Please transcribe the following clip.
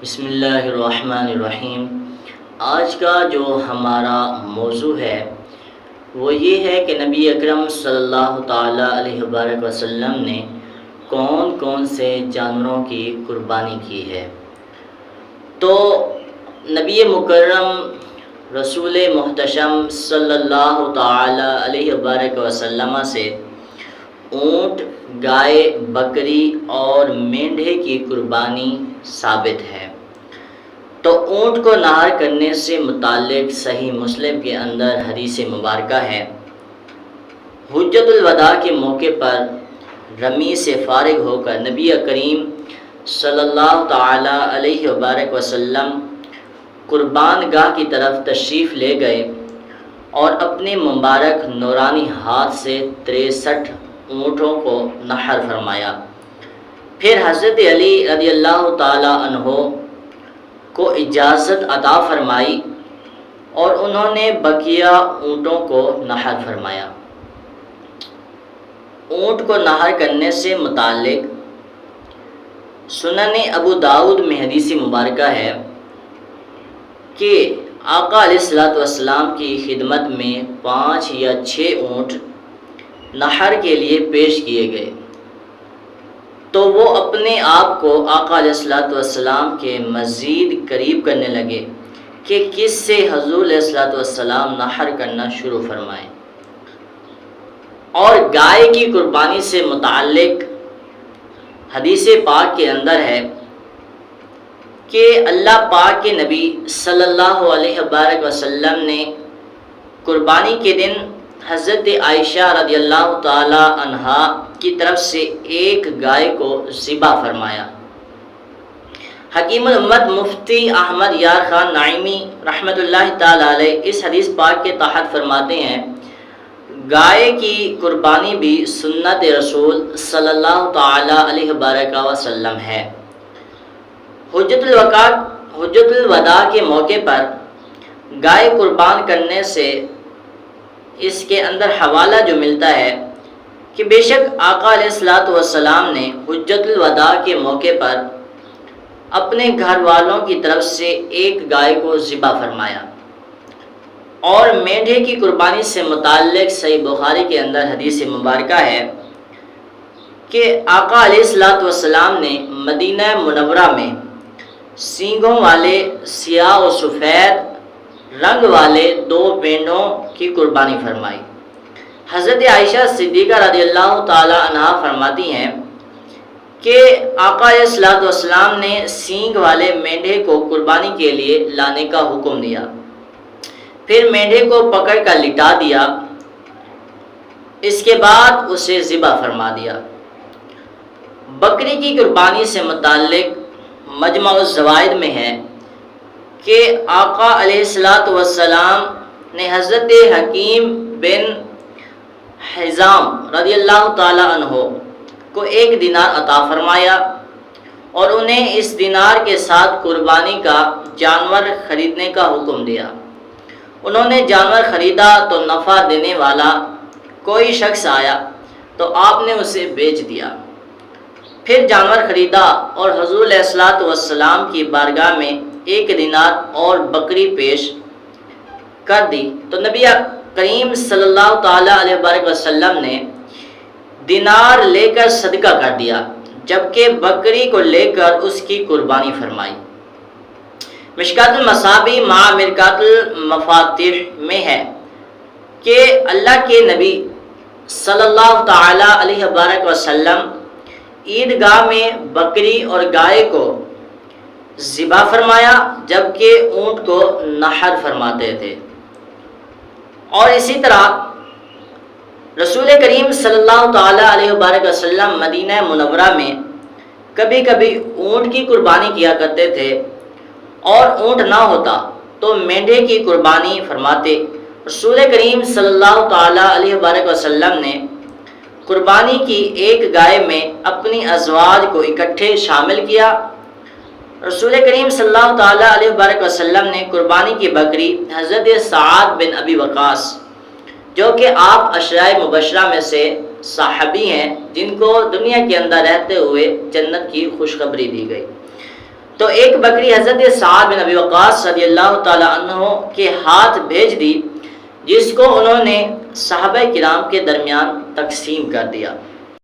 بسم اللہ الرحمن الرحیم۔ آج کا جو ہمارا موضوع ہے وہ یہ ہے کہ نبی اکرم صلی اللہ تعالیٰ علیہ وبارک وسلم نے کون کون سے جانوروں کی قربانی کی ہے۔ تو نبی مکرم رسول محتشم صلی اللہ تعالیٰ علیہ وبارک وسلم سے اونٹ، گائے، بکری اور مینڈھے کی قربانی ثابت ہے۔ تو اونٹ کو نہر کرنے سے متعلق صحیح مسلم کے اندر حدیث مبارکہ ہے، حجت الوداع کے موقع پر رمی سے فارغ ہو کر نبی کریم صلی اللہ تعالیٰ علیہ وبارک وسلم قربان گاہ کی طرف تشریف لے گئے اور اپنے مبارک نورانی ہاتھ سے 63 اونٹوں کو نحر فرمایا۔ پھر حضرت علی رضی اللہ تعالیٰ عنہ کو اجازت عطا فرمائی اور انہوں نے بقیہ اونٹوں کو نحر فرمایا۔ اونٹ کو نحر کرنے سے متعلق سنن ابو داؤد میں حدیث مبارکہ ہے کہ آقا علیہ الصلوۃ والسلام کی خدمت میں 5 یا 6 اونٹ نحر کے لیے پیش کیے گئے، تو وہ اپنے آپ کو آقا علیہ الصلوۃ والسلام کے مزید قریب کرنے لگے کہ کس سے حضور علیہ الصلوۃ والسلام نحر کرنا شروع فرمائیں۔ اور گائے کی قربانی سے متعلق حدیث پاک کے اندر ہے کہ اللہ پاک کے نبی صلی اللہ علیہ وبارک وسلم نے قربانی کے دن حضرت عائشہ رضی اللہ تعالی عنہا کی طرف سے ایک گائے کو ذبح فرمایا۔ حکیم الامت مفتی احمد یار خان نعیمی رحمۃ اللہ تعالی علیہ اس حدیث پاک کے تحت فرماتے ہیں، گائے کی قربانی بھی سنت رسول صلی اللہ تعالی علیہ وبارک وسلم ہے۔ حجت الوداع کے موقع پر گائے قربان کرنے سے اس کے اندر حوالہ جو ملتا ہے کہ بے شک آقا علیہ الصلوۃ والسلام نے حجت الوداع کے موقع پر اپنے گھر والوں کی طرف سے ایک گائے کو ذبح فرمایا۔ اور مینڈھے کی قربانی سے متعلق صحیح بخاری کے اندر حدیث مبارکہ ہے کہ آقا علیہ الصلوۃ والسلام نے مدینہ منورہ میں سینگوں والے سیاہ و سفید رنگ والے 2 مینڈھوں کی قربانی فرمائی۔ حضرت عائشہ صدیقہ رضی اللہ تعالی عنہا فرماتی ہیں کہ آقا علیہ الصلوۃ والسلام نے سینگ والے مینڈھے کو قربانی کے لیے لانے کا حکم دیا، پھر مینڈھے کو پکڑ کر لٹا دیا، اس کے بعد اسے ذبح فرما دیا۔ بکری کی قربانی سے متعلق مجمع الزوائد میں ہے کہ آقا علیہ الصلوۃ والسلام نے حضرت حکیم بن حزام رضی اللہ تعالی عنہ کو 1 دینار عطا فرمایا اور انہیں اس دینار کے ساتھ قربانی کا جانور خریدنے کا حکم دیا۔ انہوں نے جانور خریدا تو نفع دینے والا کوئی شخص آیا تو آپ نے اسے بیچ دیا، پھر جانور خریدا اور حضور علیہ الصلوۃ والسلام کی بارگاہ میں 1 دینار اور بکری پیش کر دی تو نبی کریم صلی اللہ تعالی علیہ وآلہ وسلم نے دینار لے کر صدقہ کر دیا، جبکہ بکری کو لے کر اس کی قربانی فرمائی۔ مشکات المصابیح مع مرکات المفاتیح میں ہے کہ اللہ کے نبی صلی اللہ تعالی علیہ وآلہ وسلم عیدگاہ میں بکری اور گائے کو ذبح فرمایا جبکہ اونٹ کو نحر فرماتے تھے۔ اور اسی طرح رسول کریم صلی اللہ تعالی علیہ وآلہ وسلم مدینہ منورہ میں کبھی کبھی اونٹ کی قربانی کیا کرتے تھے، اور اونٹ نہ ہوتا تو مینڈھے کی قربانی فرماتے۔ رسول کریم صلی اللہ تعالی علیہ وآلہ وسلم نے قربانی کی 1 گائے میں اپنی ازواج کو اکٹھے شامل کیا۔ رسول کریم صلی اللہ تعالی علیہ وآلہ وسلم نے قربانی کی بکری حضرت سعد بن ابی وقاص، جو کہ آپ عشرۂ مبشرہ میں سے صحابی ہیں جن کو دنیا کے اندر رہتے ہوئے جنت کی خوشخبری دی گئی، تو ایک بکری حضرت سعد بن ابی وقاص رضی اللہ تعالی عنہ کے ہاتھ بھیج دی، جس کو انہوں نے صحابہ کرام کے درمیان تقسیم کر دیا۔